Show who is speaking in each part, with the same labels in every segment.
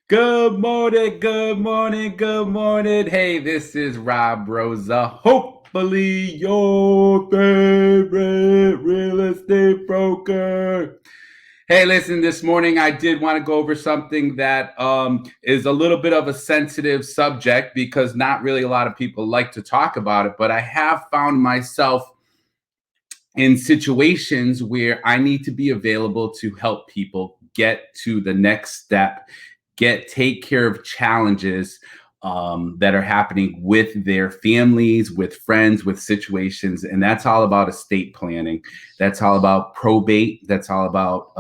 Speaker 1: Good morning, good morning, good morning. Hey, this is Rob Rosa. Hopefully, your favorite real estate broker. Hey, listen, this morning I did want to go over something that is a little bit of a sensitive subject because not really a lot of people like to talk about it, but I have found myself in situations where I need to be available to help people get to the next step, take care of challenges that are happening with their families, with friends, with situations. And that's all about estate planning. That's all about probate. That's all about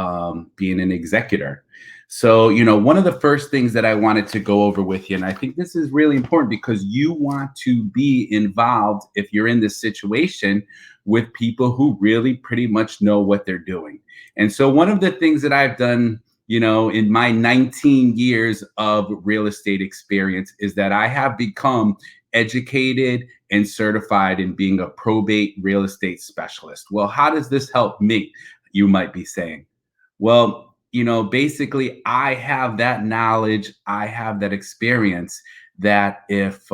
Speaker 1: being an executor. So, one of the first things that I wanted to go over with you, and I think this is really important because you want to be involved if you're in this situation with people who really pretty much know what they're doing. And so, one of the things that I've done, in my 19 years of real estate experience is that I have become educated and certified in being a probate real estate specialist. Well, how does this help me? You might be saying. Well, basically, I have that knowledge, I have that experience that if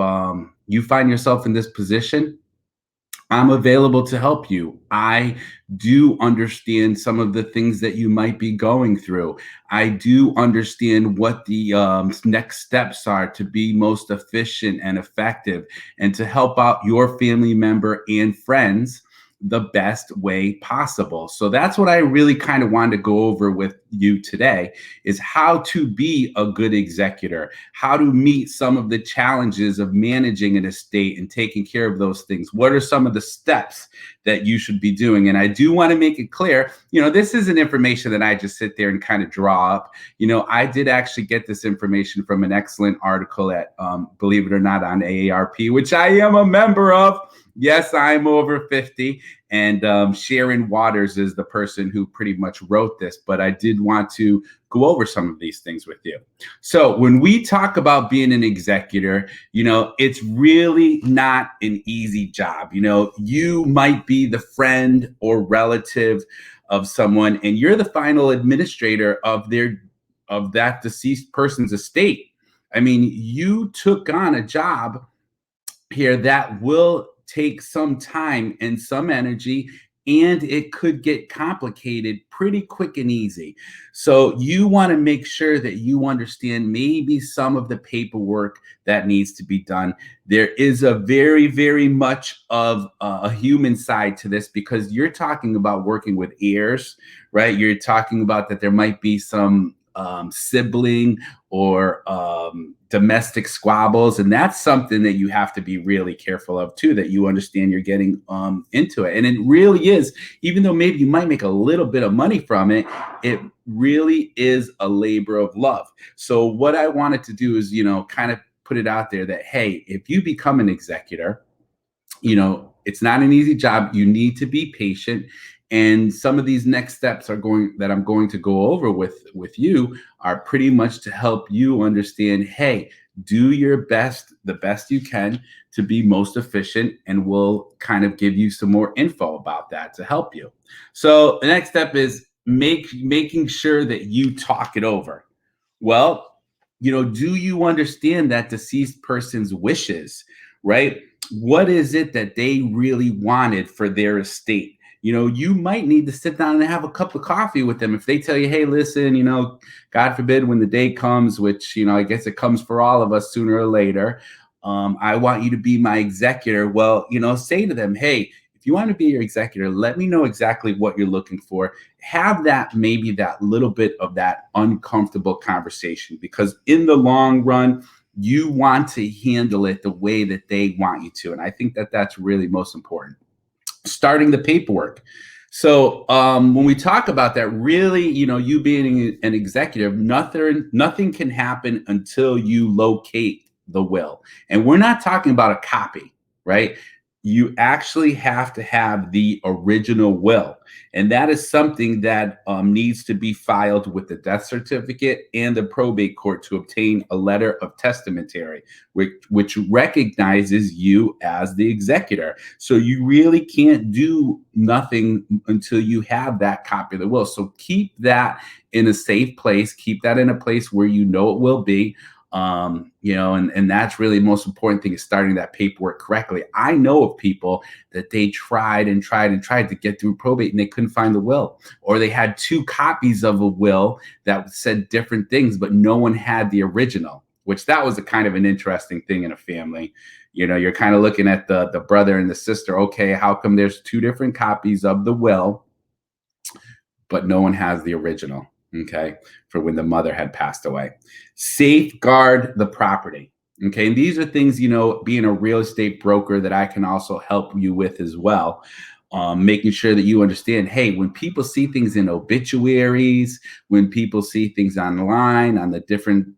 Speaker 1: you find yourself in this position, I'm available to help you. I do understand some of the things that you might be going through. I do understand what the next steps are to be most efficient and effective and to help out your family member and friends the best way possible. So that's what I really kind of wanted to go over with you today is how to be a good executor, how to meet some of the challenges of managing an estate and taking care of those things. What are some of the steps that you should be doing? And I do want to make it clear, this isn't information that I just sit there and kind of draw up. I did actually get this information from an excellent article at, believe it or not, on AARP, which I am a member of. Yes, I'm over 50. And Sharon Waters is the person who pretty much wrote this, but I did want to go over some of these things with you. So when we talk about being an executor, it's really not an easy job. You might be the friend or relative of someone, and you're the final administrator of that deceased person's estate. I mean, you took on a job here that will take some time and some energy, and it could get complicated pretty quick and easy. So you want to make sure that you understand maybe some of the paperwork that needs to be done. There is a very, very much of a human side to this because you're talking about working with heirs, right? You're talking about that there might be some sibling or domestic squabbles, and that's something that you have to be really careful of too, that you understand you're getting into it. And it really is, even though maybe you might make a little bit of money from it, it really is a labor of love. So what I wanted to do is, kind of put it out there that, hey, if you become an executor, it's not an easy job. You need to be patient. And some of these next steps I'm going to go over with you are pretty much to help you understand, hey, do your best, the best you can to be most efficient, and we'll kind of give you some more info about that to help you. So the next step is making sure that you talk it over. Well, do you understand that deceased person's wishes, right? What is it that they really wanted for their estate? You might need to sit down and have a cup of coffee with them if they tell you, hey, listen, God forbid when the day comes, which, I guess it comes for all of us sooner or later. I want you to be my executor. Well, say to them, hey, if you want to be your executor, let me know exactly what you're looking for. Have maybe that little bit of that uncomfortable conversation, because in the long run, you want to handle it the way that they want you to. And I think that that's really most important. Starting the paperwork. So when we talk about that, really, you being an executive, nothing can happen until you locate the will. And we're not talking about a copy, right? you actually have to have the original will. And that is something that needs to be filed with the death certificate and the probate court to obtain a letter of testamentary, which recognizes you as the executor. So you really can't do nothing until you have that copy of the will. So keep that in a safe place, keep that in a place where you know it will be. And that's really the most important thing, is starting that paperwork correctly. I know of people that they tried to get through probate and they couldn't find the will, or they had two copies of a will that said different things, but no one had the original, which that was a kind of an interesting thing in a family. You're kind of looking at the brother and the sister. Okay, how come there's two different copies of the will, but no one has the original? Okay, for when the mother had passed away. Safeguard the property. Okay, and these are things, being a real estate broker, that I can also help you with as well. Making sure that you understand, hey, when people see things in obituaries, when people see things online on the different,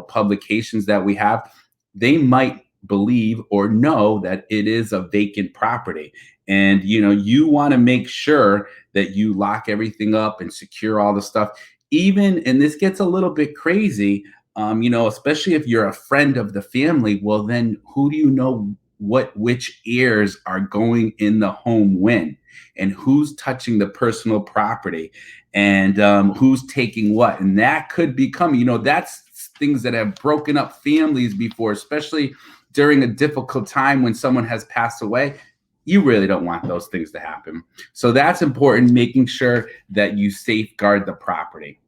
Speaker 1: publications that we have, they might believe or know that it is a vacant property. And, you want to make sure that you lock everything up and secure all the stuff. Even, and this gets a little bit crazy, especially if you're a friend of the family, well, then who do you know which heirs are going in the home when, and who's touching the personal property, and who's taking what? And that could become, that's things that have broken up families before, especially during a difficult time when someone has passed away. You really don't want those things to happen. So that's important, making sure that you safeguard the property.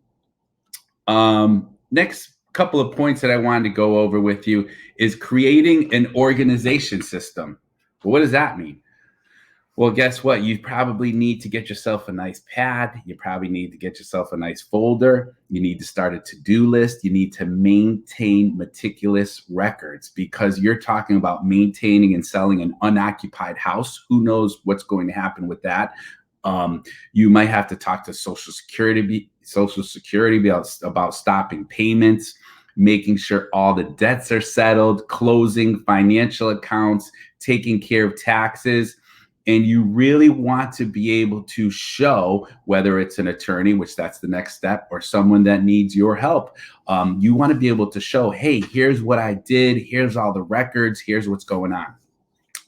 Speaker 1: Next couple of points that I wanted to go over with you is creating an organization system. Well, what does that mean? Well, guess what? You probably need to get yourself a nice pad. You probably need to get yourself a nice folder. You need to start a to-do list. You need to maintain meticulous records, because you're talking about maintaining and selling an unoccupied house. Who knows what's going to happen with that? You might have to talk to Social Security about stopping payments, making sure all the debts are settled, closing financial accounts, taking care of taxes. And you really want to be able to show, whether it's an attorney, which that's the next step, or someone that needs your help. You want to be able to show, hey, here's what I did. Here's all the records. Here's what's going on.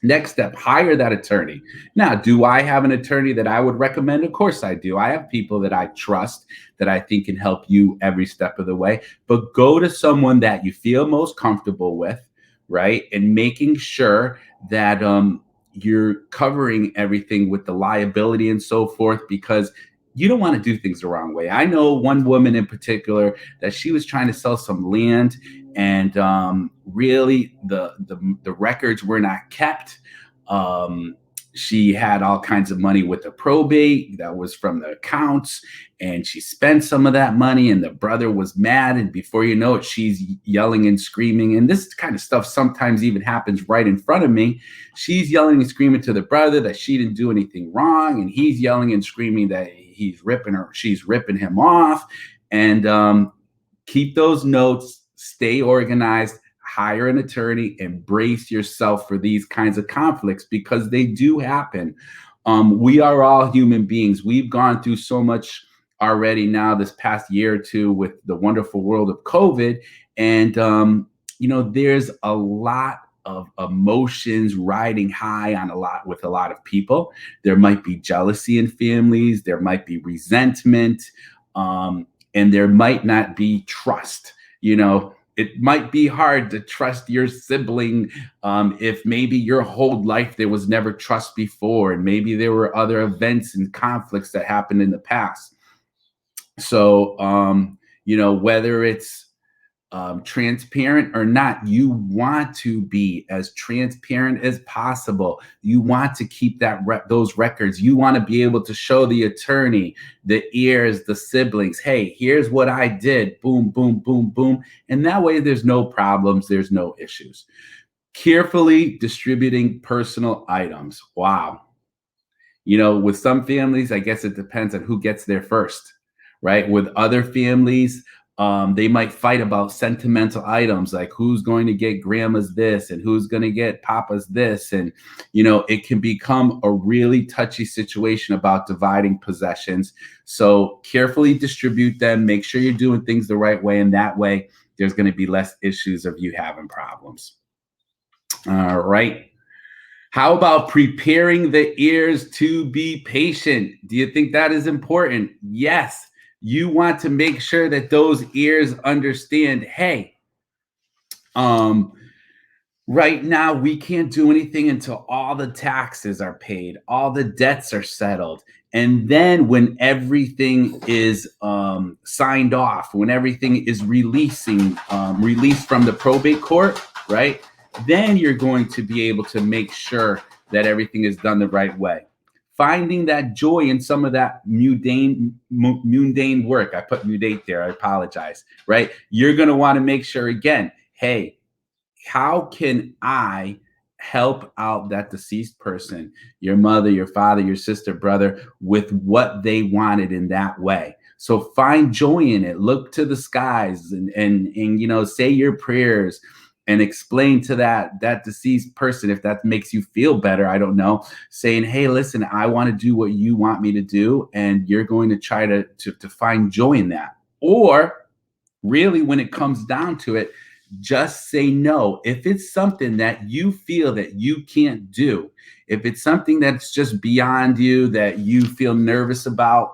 Speaker 1: Next step, hire that attorney. Now, do I have an attorney that I would recommend? Of course I do. I have people that I trust, that I think can help you every step of the way. But go to someone that you feel most comfortable with, right? And making sure that you're covering everything with the liability and so forth, because you don't want to do things the wrong way. I know one woman in particular that she was trying to sell some land, and really the records were not kept. She had all kinds of money with the probate that was from the accounts, and she spent some of that money, and the brother was mad, and before you know it, she's yelling and screaming. And this kind of stuff sometimes even happens right in front of me. She's yelling and screaming to the brother that she didn't do anything wrong, and he's yelling and screaming that she's ripping him off. And keep those notes, stay organized, hire an attorney, and brace yourself for these kinds of conflicts, because they do happen. We are all human beings. We've gone through so much already now this past year or two with the wonderful world of COVID. And, there's a lot of emotions riding high with a lot of people. There might be jealousy in families. There might be resentment. And there might not be trust. It might be hard to trust your sibling if maybe your whole life there was never trust before, and maybe there were other events and conflicts that happened in the past. So, whether it's transparent or not, you want to be as transparent as possible. You want to keep those records. You want to be able to show the attorney, the heirs, the siblings, hey, here's what I did. Boom, boom, boom, boom. And that way there's no problems. There's no issues. Carefully distributing personal items. Wow. With some families, I guess it depends on who gets there first, right? With other families, They might fight about sentimental items like who's going to get grandma's this and who's going to get papa's this. And, it can become a really touchy situation about dividing possessions. So carefully distribute them. Make sure you're doing things the right way. And that way, there's going to be less issues of you having problems. All right. How about preparing the ears to be patient? Do you think that is important? Yes. You want to make sure that those ears understand, hey, right now we can't do anything until all the taxes are paid, all the debts are settled. And then when everything is signed off, when everything is released from the probate court, right? Then you're going to be able to make sure that everything is done the right way. Finding that joy in some of that mundane work. I put mundane there, I apologize, right? You're going to want to make sure again, hey, how can I help out that deceased person, your mother, your father, your sister, brother, with what they wanted in that way? So find joy in it. Look to the skies and say your prayers and explain to that deceased person, if that makes you feel better, I don't know, saying, hey, listen, I want to do what you want me to do, and you're going to try to find joy in that. Or really, when it comes down to it, just say no. If it's something that you feel that you can't do, if it's something that's just beyond you, that you feel nervous about,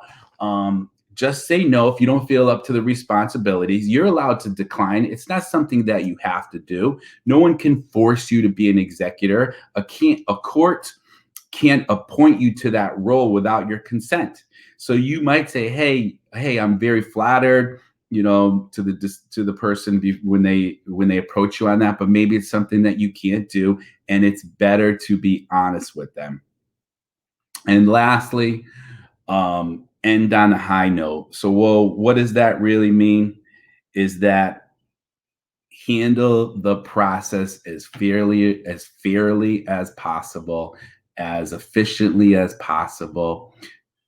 Speaker 1: just say no. If you don't feel up to the responsibilities, you're allowed to decline. It's not something that you have to do. No one can force you to be an executor. A court can't appoint you to that role without your consent. So you might say, hey, I'm very flattered, to the person when they approach you on that, but maybe it's something that you can't do, and it's better to be honest with them. And lastly, end on a high note. So, what does that really mean? Is that handle the process as fairly as possible, as efficiently as possible,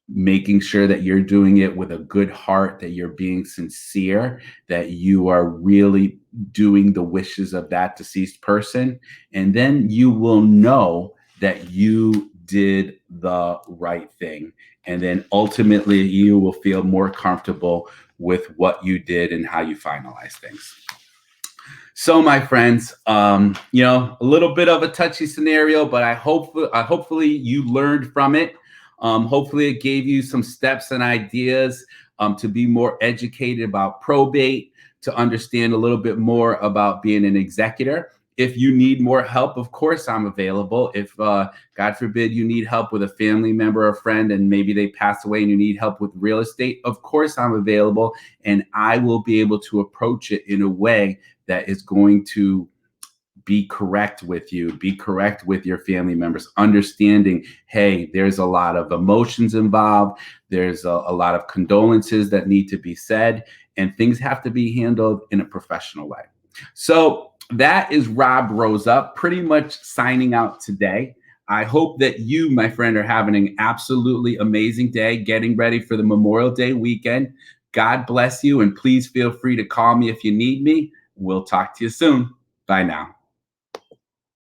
Speaker 1: making sure that you're doing it with a good heart, that you're being sincere, that you are really doing the wishes of that deceased person. And then you will know that you did the right thing. And then ultimately you will feel more comfortable with what you did and how you finalize things. So, my friends, a little bit of a touchy scenario, but hopefully you learned from it. Hopefully it gave you some steps and ideas to be more educated about probate, to understand a little bit more about being an executor. If you need more help, of course, I'm available. If, God forbid, you need help with a family member or friend and maybe they pass away and you need help with real estate, of course, I'm available. And I will be able to approach it in a way that is going to be correct with you, be correct with your family members, understanding, hey, there's a lot of emotions involved. There's a lot of condolences that need to be said, and things have to be handled in a professional way. So that is Rob Rosa, pretty much signing out today. I hope that you, my friend, are having an absolutely amazing day, getting ready for the Memorial Day weekend. God bless you, and please feel free to call me if you need me. We'll talk to you soon. Bye now.